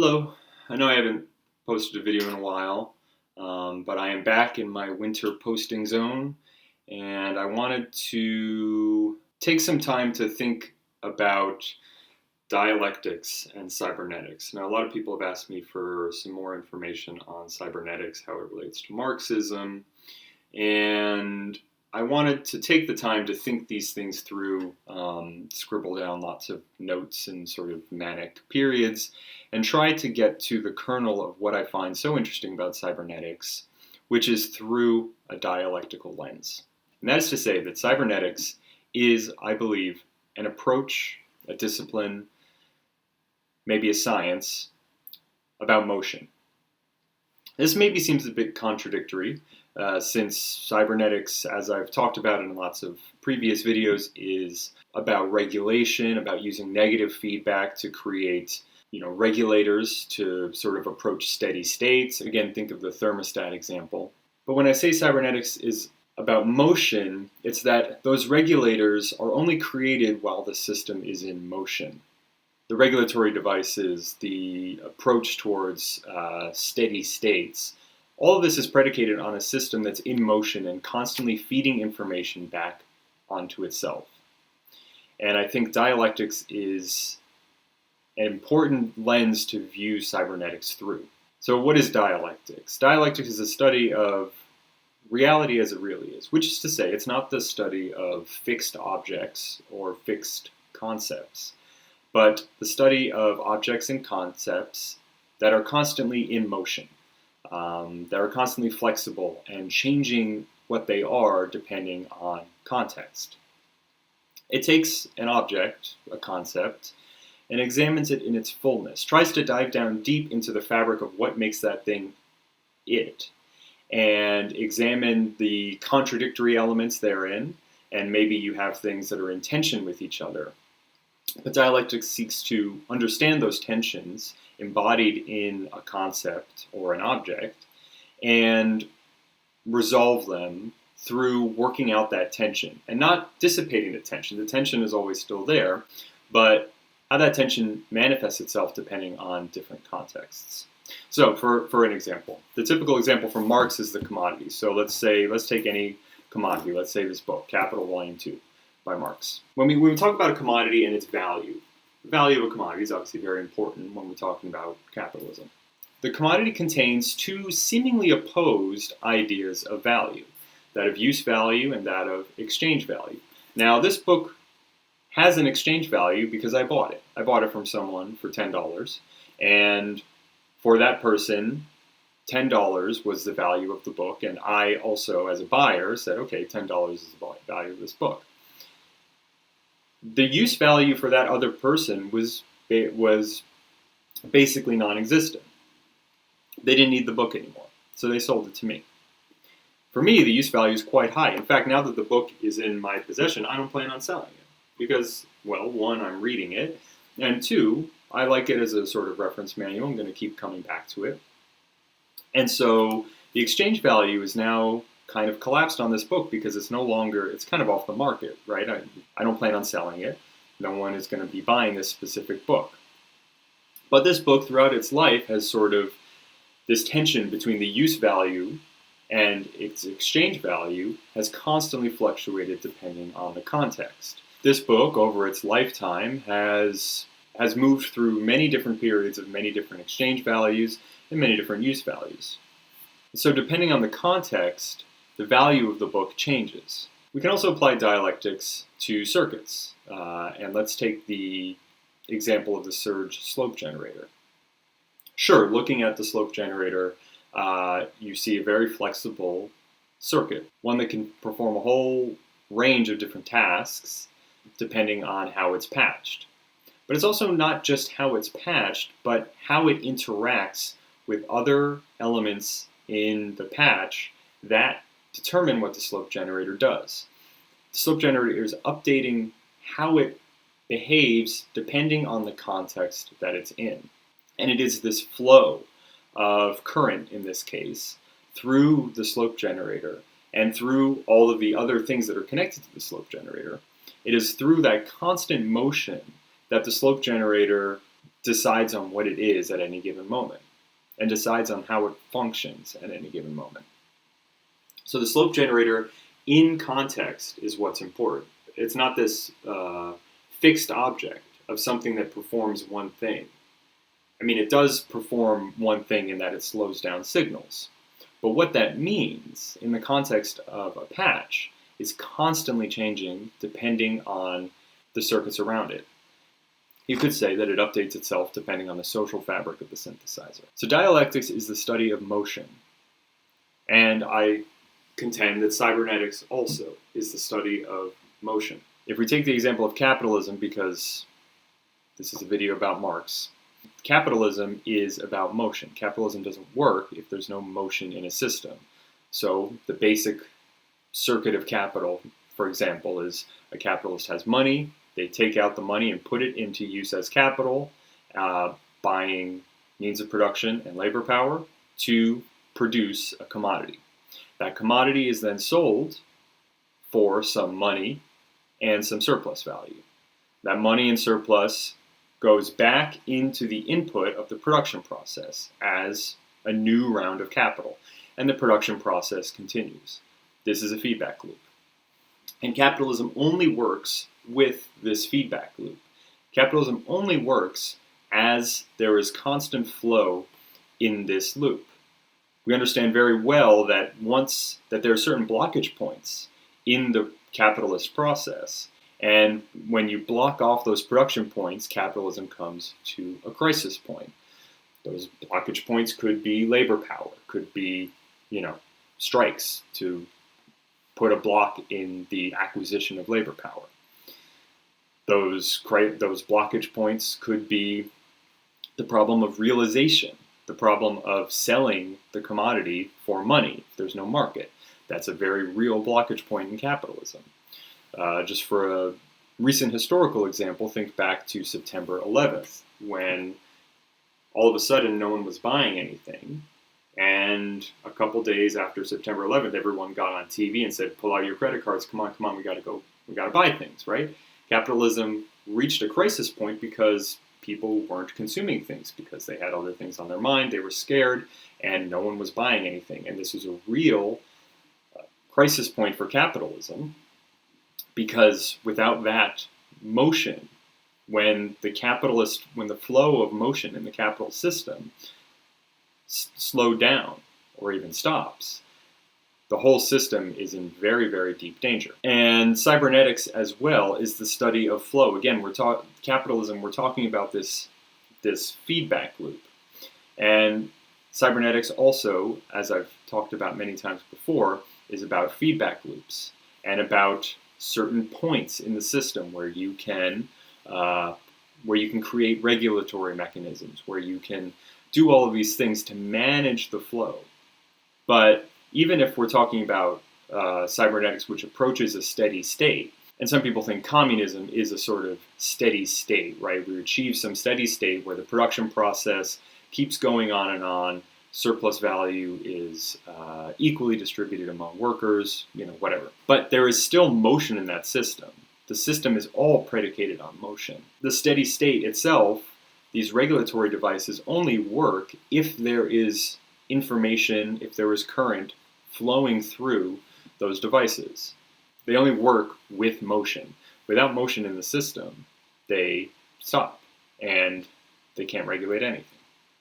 Hello. I know I haven't posted a video in a while, but I am back in my winter posting zone, and I wanted to take some time to think about dialectics and cybernetics. Now, a lot of people have asked me for some more information on cybernetics, how it relates to Marxism, and I wanted to take the time to think these things through, scribble down lots of notes in sort of manic periods, and try to get to the kernel of what I find so interesting about cybernetics, which is through a dialectical lens. And that is to say that cybernetics is, I believe, an approach, a discipline, maybe a science, about motion. This maybe seems a bit contradictory, since cybernetics, as I've talked about in lots of previous videos, is about regulation, about using negative feedback to create regulators to sort of approach steady states. Again, think of the thermostat example. But when I say cybernetics is about motion, it's that those regulators are only created while the system is in motion. The regulatory devices, the approach towards steady states, all of this is predicated on a system that's in motion and constantly feeding information back onto itself. And I think dialectics is an important lens to view cybernetics through. So what is dialectics? Dialectics is a study of reality as it really is, which is to say it's not the study of fixed objects or fixed concepts, but the study of objects and concepts that are constantly in motion, that are constantly flexible and changing what they are depending on context. It takes an object, a concept, and examines it in its fullness, tries to dive down deep into the fabric of what makes that thing it, and examine the contradictory elements therein, and maybe you have things that are in tension with each other. But dialectics seeks to understand those tensions embodied in a concept or an object and resolve them through working out that tension and not dissipating the tension. The tension is always still there, but how that tension manifests itself depending on different contexts. So for an example, the typical example from Marx is the commodity. So let's take any commodity, let's say this book, Capital Volume 2. By Marx. When we talk about a commodity and its value, the value of a commodity is obviously very important when we're talking about capitalism. The commodity contains two seemingly opposed ideas of value, that of use value and that of exchange value. Now, this book has an exchange value because I bought it. I bought it from someone for $10, and for that person, $10 was the value of the book, and I also, as a buyer, said, okay, $10 is the value of this book. The use value for that other person was basically non-existent. They didn't need the book anymore, so they sold it to me. For me, the use value is quite high. In fact, now that the book is in my possession, I don't plan on selling it because, well, one, I'm reading it, and two, I like it as a sort of reference manual. I'm going to keep coming back to it. And so the exchange value is now kind of collapsed on this book because it's kind of off the market, right? I don't plan on selling it. No one is going to be buying this specific book. But this book, throughout its life, has sort of this tension between the use value and its exchange value has constantly fluctuated depending on the context. This book, over its lifetime, has moved through many different periods of many different exchange values and many different use values. So depending on the context, the value of the book changes. We can also apply dialectics to circuits. And let's take the example of the surge slope generator. Sure, looking at the slope generator, you see a very flexible circuit, one that can perform a whole range of different tasks depending on how it's patched. But it's also not just how it's patched, but how it interacts with other elements in the patch that determine what the slope generator does. The slope generator is updating how it behaves depending on the context that it's in. And it is this flow of current, in this case, through the slope generator and through all of the other things that are connected to the slope generator. It is through that constant motion that the slope generator decides on what it is at any given moment and decides on how it functions at any given moment. So the slope generator in context is what's important. It's not this fixed object of something that performs one thing. I mean, it does perform one thing in that it slows down signals. But what that means in the context of a patch is constantly changing depending on the circuits around it. You could say that it updates itself depending on the social fabric of the synthesizer. So dialectics is the study of motion. And I contend that cybernetics also is the study of motion. If we take the example of capitalism, because this is a video about Marx, capitalism is about motion. Capitalism doesn't work if there's no motion in a system. So the basic circuit of capital, for example, is a capitalist has money. They take out the money and put it into use as capital, buying means of production and labor power to produce a commodity. That commodity is then sold for some money and some surplus value. That money and surplus goes back into the input of the production process as a new round of capital, and the production process continues. This is a feedback loop. And capitalism only works with this feedback loop. Capitalism only works as there is constant flow in this loop. We understand very well that there are certain blockage points in the capitalist process, and when you block off those production points, capitalism comes to a crisis point. Those blockage points could be labor power, could be, strikes to put a block in the acquisition of labor power. Those blockage points could be the problem of realization, the problem of selling the commodity for money if there's no market. That's a very real blockage point in capitalism. Just for a recent historical example, think back to September 11th, when all of a sudden no one was buying anything. And a couple days after September 11th, everyone got on TV and said, pull out your credit cards, come on, we gotta buy things, right? Capitalism reached a crisis point because people weren't consuming things, because they had other things on their mind, they were scared, and no one was buying anything. And this was a real crisis point for capitalism, because without that motion, when the flow of motion in the capital system slowed down or even stops, the whole system is in very, very deep danger. And cybernetics as well is the study of flow. Again, capitalism, we're talking about this feedback loop. And cybernetics also, as I've talked about many times before, is about feedback loops and about certain points in the system where you can create regulatory mechanisms, where you can do all of these things to manage the flow. But even if we're talking about cybernetics, which approaches a steady state, and some people think communism is a sort of steady state, right? We achieve some steady state where the production process keeps going on and on, surplus value is equally distributed among workers, whatever. But there is still motion in that system. The system is all predicated on motion. The steady state itself, these regulatory devices only work if there is information, if there is current flowing through those devices. They only work with motion. Without motion in the system, they stop and they can't regulate anything.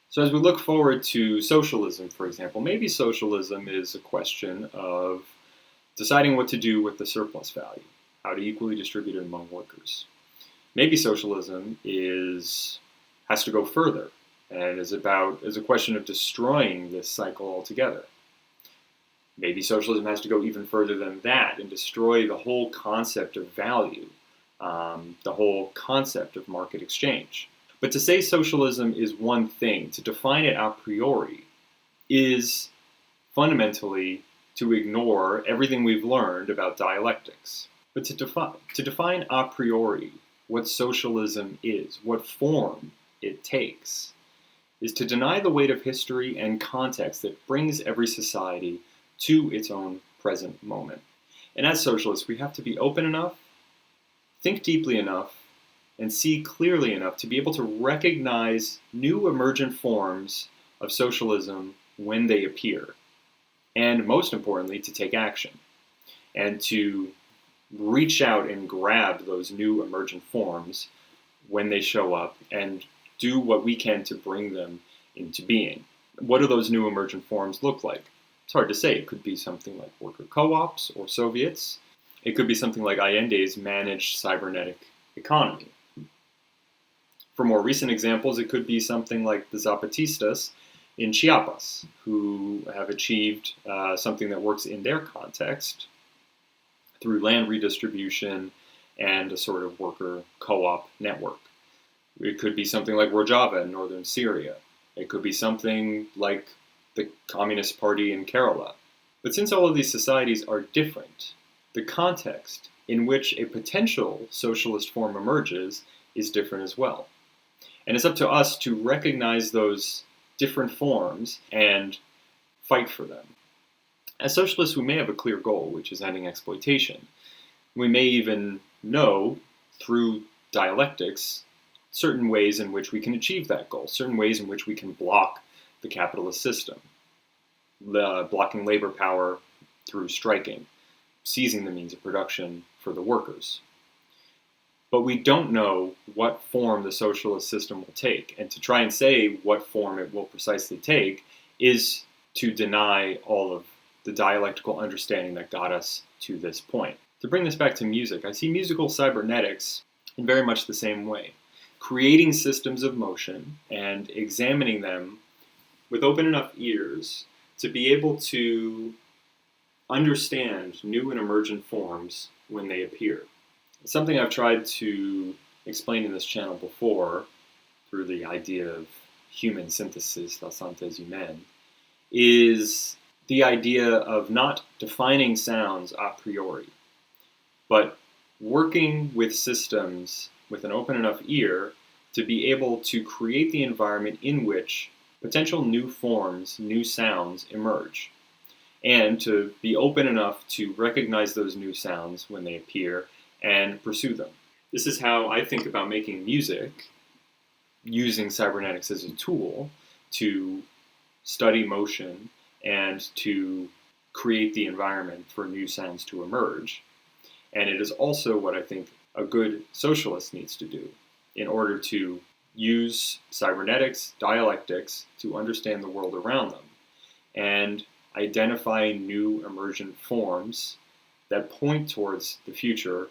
So as we look forward to socialism, for example, maybe socialism is a question of deciding what to do with the surplus value, how to equally distribute it among workers. Maybe socialism has to go further and is a question of destroying this cycle altogether. Maybe socialism has to go even further than that and destroy the whole concept of value, the whole concept of market exchange. But to say socialism is one thing, to define it a priori, is fundamentally to ignore everything we've learned about dialectics. But to define a priori what socialism is, what form it takes, is to deny the weight of history and context that brings every society to its own present moment. And as socialists, we have to be open enough, think deeply enough, and see clearly enough to be able to recognize new emergent forms of socialism when they appear, and most importantly, to take action and to reach out and grab those new emergent forms when they show up and do what we can to bring them into being. What do those new emergent forms look like? It's hard to say. It could be something like worker co-ops or Soviets. It could be something like Allende's managed cybernetic economy. For more recent examples, it could be something like the Zapatistas in Chiapas, who have achieved something that works in their context through land redistribution and a sort of worker co-op network. It could be something like Rojava in northern Syria. It could be something like the Communist Party in Kerala. But since all of these societies are different, the context in which a potential socialist form emerges is different as well. And it's up to us to recognize those different forms and fight for them. As socialists, we may have a clear goal, which is ending exploitation. We may even know, through dialectics, certain ways in which we can achieve that goal, certain ways in which we can block the capitalist system, blocking labor power through striking, seizing the means of production for the workers. But we don't know what form the socialist system will take, and to try and say what form it will precisely take is to deny all of the dialectical understanding that got us to this point. To bring this back to music, I see musical cybernetics in very much the same way. Creating systems of motion and examining them with open enough ears to be able to understand new and emergent forms when they appear. It's something I've tried to explain in this channel before through the idea of human synthesis, la synthèse humaine, is the idea of not defining sounds a priori, but working with systems with an open enough ear to be able to create the environment in which potential new forms, new sounds emerge, and to be open enough to recognize those new sounds when they appear and pursue them. This is how I think about making music, using cybernetics as a tool to study motion and to create the environment for new sounds to emerge. And it is also what I think a good socialist needs to do in order to use cybernetics, dialectics, to understand the world around them and identify new emergent forms that point towards the future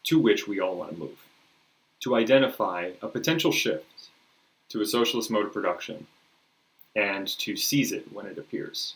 to which we all want to move. To identify a potential shift to a socialist mode of production and to seize it when it appears.